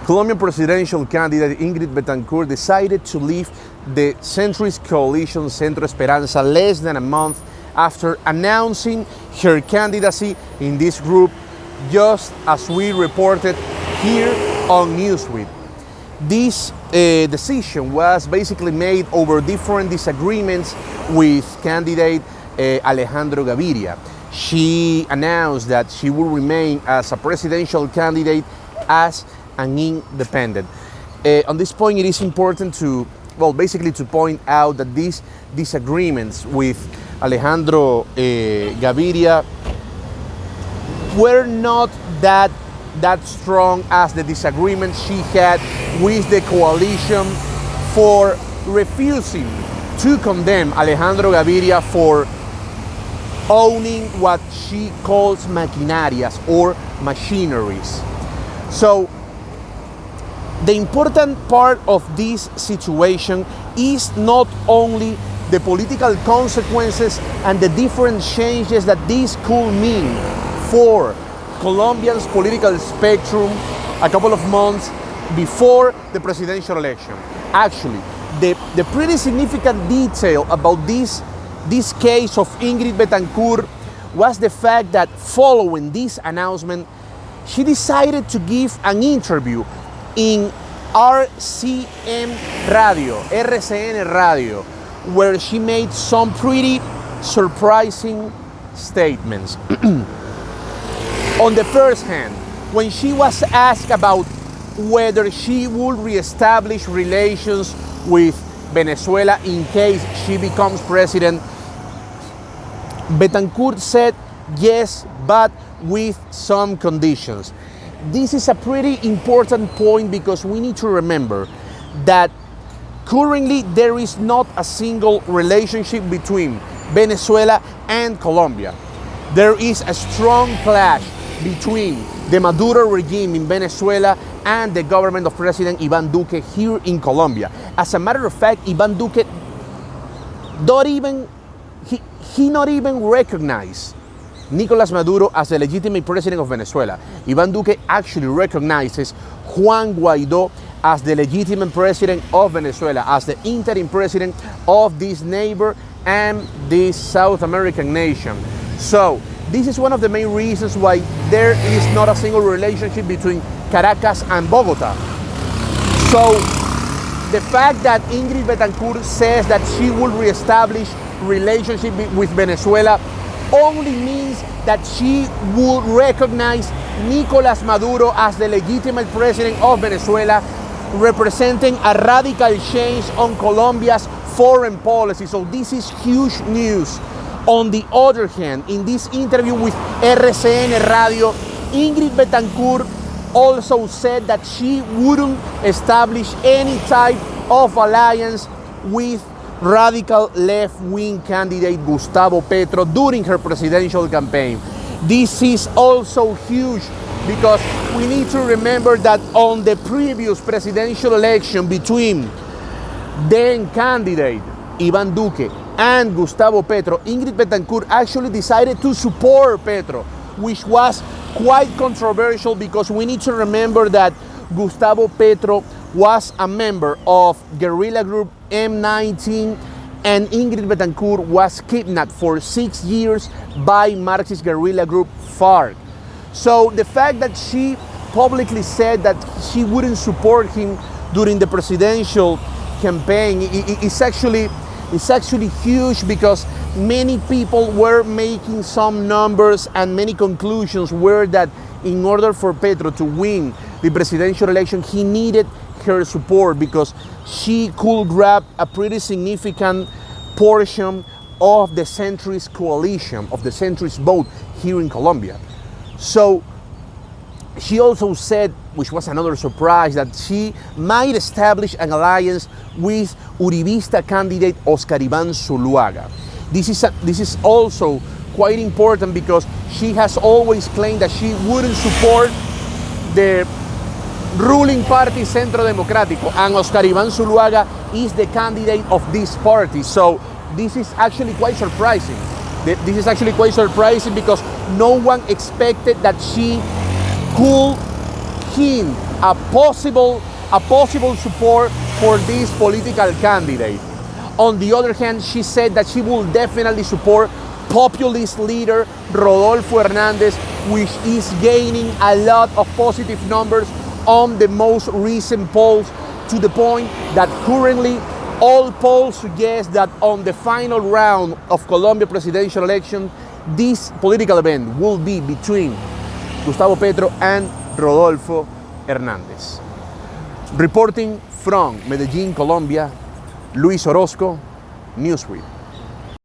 Colombian presidential candidate Ingrid Betancourt decided to leave the centrist coalition Centro Esperanza less than a month after announcing her candidacy in this group, just as we reported here on Newsweek. This decision was basically made over different disagreements with candidate Alejandro Gaviria. She announced that she will remain as a presidential candidate as an independent. On this point, it is important to, basically to point out that these disagreements with Alejandro Gaviria were not that strong as the disagreement she had with the coalition for refusing to condemn Alejandro Gaviria for owning what she calls maquinarias or machineries. So the important part of this situation is not only the political consequences and the different changes that this could mean for Colombia's political spectrum a couple of months before the presidential election. Actually, the pretty significant detail about this case of Ingrid Betancourt was the fact that following this announcement, she decided to give an interview in RCN Radio, where she made some pretty surprising statements. On the first hand, when she was asked about whether she would reestablish relations with Venezuela in case she becomes president, Betancourt said yes, but with some conditions. This is a pretty important point because we need to remember that currently there is not a single relationship between Venezuela and Colombia. There is a strong clash between the Maduro regime in Venezuela and the government of President Iván Duque here in Colombia. As a matter of fact, Iván Duque he not even recognized Nicolás Maduro as the legitimate president of Venezuela. Iván Duque actually recognizes Juan Guaidó as the legitimate president of Venezuela, as the interim president of this neighbor and this South American nation. So this is one of the main reasons why there is not a single relationship between Caracas and Bogota. So the fact that Ingrid Betancourt says that she will reestablish relationship with Venezuela only means that she would recognize Nicolás Maduro as the legitimate president of Venezuela, representing a radical change on Colombia's foreign policy. So this is huge news. On the other hand, in this interview with RCN Radio, Ingrid Betancourt also said that she wouldn't establish any type of alliance with radical left-wing candidate Gustavo Petro during her presidential campaign. This is also huge because we need to remember that on the previous presidential election between then candidate Iván Duque and Gustavo Petro, Ingrid Betancourt actually decided to support Petro, which was quite controversial because we need to remember that Gustavo Petro was a member of guerrilla group M19 and Ingrid Betancourt was kidnapped for 6 years by Marxist guerrilla group FARC. So the fact that she publicly said that she wouldn't support him during the presidential campaign is actually huge because many people were making some numbers and many conclusions were that in order for Petro to win the presidential election, he needed her support because she could grab a pretty significant portion of the centrist coalition, of the centrist vote here in Colombia. So she also said, which was another surprise, that she might establish an alliance with Uribista candidate Oscar Iván Zuluaga. This is also quite important because she has always claimed that she wouldn't support the ruling party Centro Democrático, and Oscar Iván Zuluaga is the candidate of this party. So this is actually quite surprising. This is actually quite surprising because no one expected that she could hint a possible support for this political candidate. On the other hand, she said that she will definitely support populist leader Rodolfo Hernandez, which is gaining a lot of positive numbers on the most recent polls, to the point that currently all polls suggest that on the final round of Colombia presidential election, this political event will be between Gustavo Petro and Rodolfo Hernandez. Reporting from Medellín, Colombia, Luis Orozco, Newsweek.